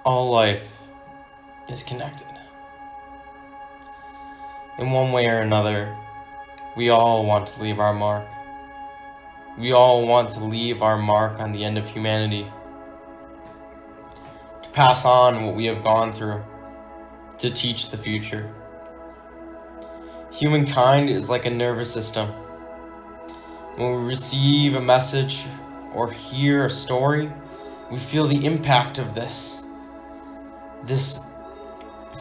All life is connected. In one way or another, we all want to leave our mark. We all want to leave our mark on the end of humanity. To pass on what we have gone through. To teach the future. Humankind is like a nervous system. When we receive a message or hear a story, we feel the impact of this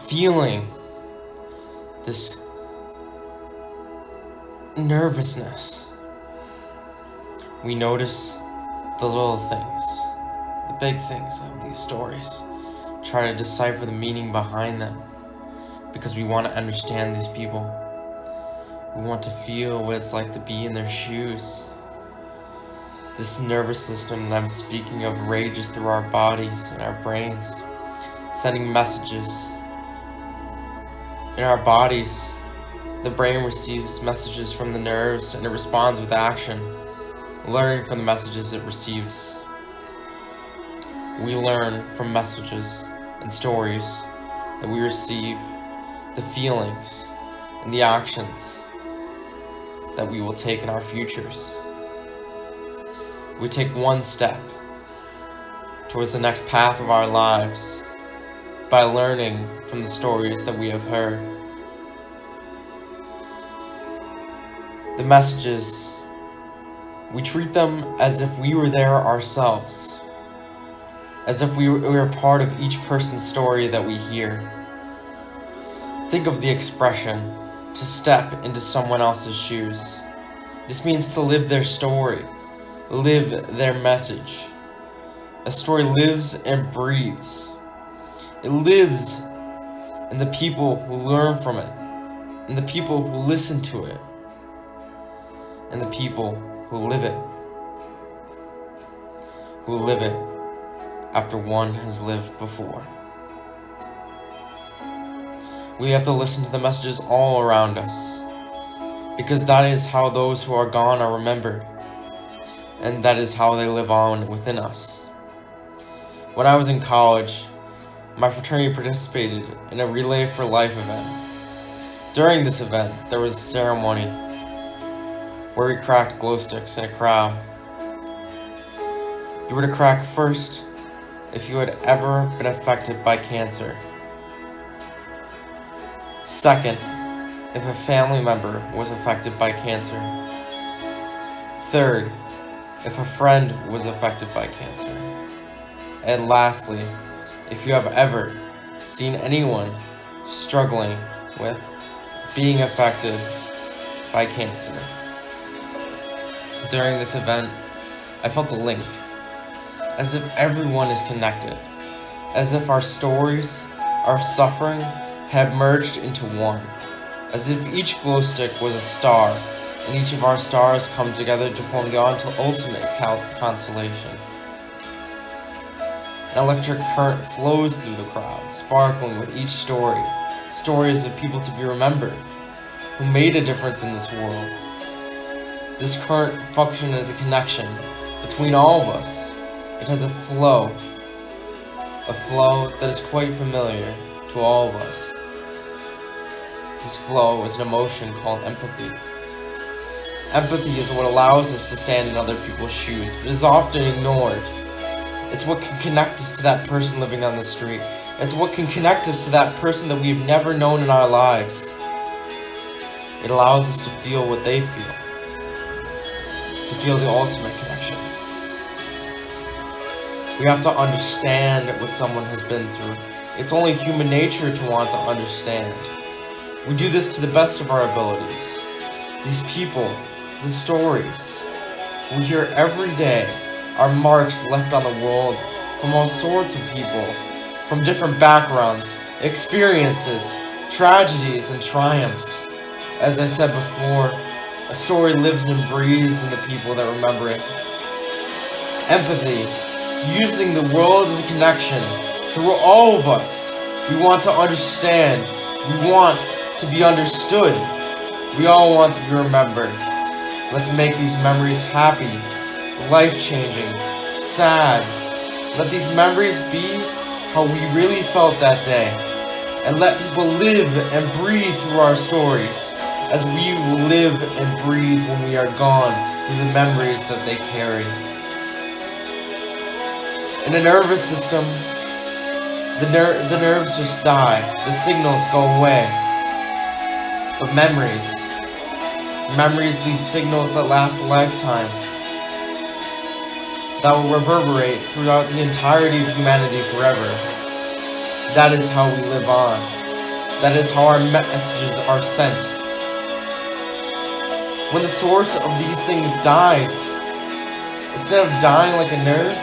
feeling, this nervousness. We notice the little things, the big things of these stories, try to decipher the meaning behind them, because we want to understand these people. We want to feel what it's like to be in their shoes. This nervous system that I'm speaking of rages through our bodies and our brains, sending messages. In our bodies, the brain receives messages from the nerves and it responds with action, learning from the messages it receives. We learn from messages and stories that we receive, the feelings and the actions that we will take in our futures. We take one step towards the next path of our lives by learning from the stories that we have heard. The messages, we treat them as if we were there ourselves, as if we were part of each person's story that we hear. Think of the expression, to step into someone else's shoes. This means to live their story, live their message. A story lives and breathes. It lives in the people who learn from it, in the people who listen to it, and the people who live it. Who live it after one has lived before. We have to listen to the messages all around us, because that is how those who are gone are remembered, and that is how they live on within us. When I was in college, my fraternity participated in a Relay for Life event. During this event, there was a ceremony where we cracked glow sticks in a crowd. You were to crack first if you had ever been affected by cancer. Second, if a family member was affected by cancer. Third, if a friend was affected by cancer. And lastly, if you have ever seen anyone struggling with being affected by cancer. During this event, I felt a link, as if everyone is connected, as if our stories, our suffering, had merged into one, as if each glow stick was a star, and each of our stars come together to form the ultimate constellation. An electric current flows through the crowd, sparkling with each story, stories of people to be remembered, who made a difference in this world. This current functions as a connection between all of us. It has a flow that is quite familiar to all of us. This flow is an emotion called empathy. Empathy is what allows us to stand in other people's shoes, but is often ignored. It's what can connect us to that person living on the street. It's what can connect us to that person that we've never known in our lives. It allows us to feel what they feel, to feel the ultimate connection. We have to understand what someone has been through. It's only human nature to want to understand. We do this to the best of our abilities. These people, the stories we hear every day are marks left on the world from all sorts of people, from different backgrounds, experiences, tragedies, and triumphs. As I said before, a story lives and breathes in the people that remember it. Empathy, using the world as a connection through all of us. We want to understand. We want to be understood. We all want to be remembered. Let's make these memories happy, life-changing, sad. Let these memories be how we really felt that day, and let people live and breathe through our stories, as we will live and breathe when we are gone through the memories that they carry. In the nervous system, the nerves just die, the signals go away. But memories leave signals that last a lifetime, that will reverberate throughout the entirety of humanity forever. That is how we live on. That is how our messages are sent. When the source of these things dies, instead of dying like a nerve,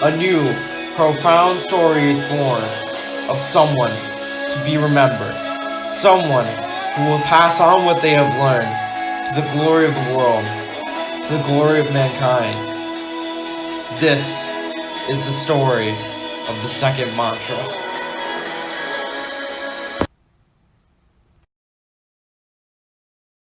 a new, profound story is born of someone to be remembered. Someone who will pass on what they have learned to the glory of the world, to the glory of mankind. This is the story of the second mantra.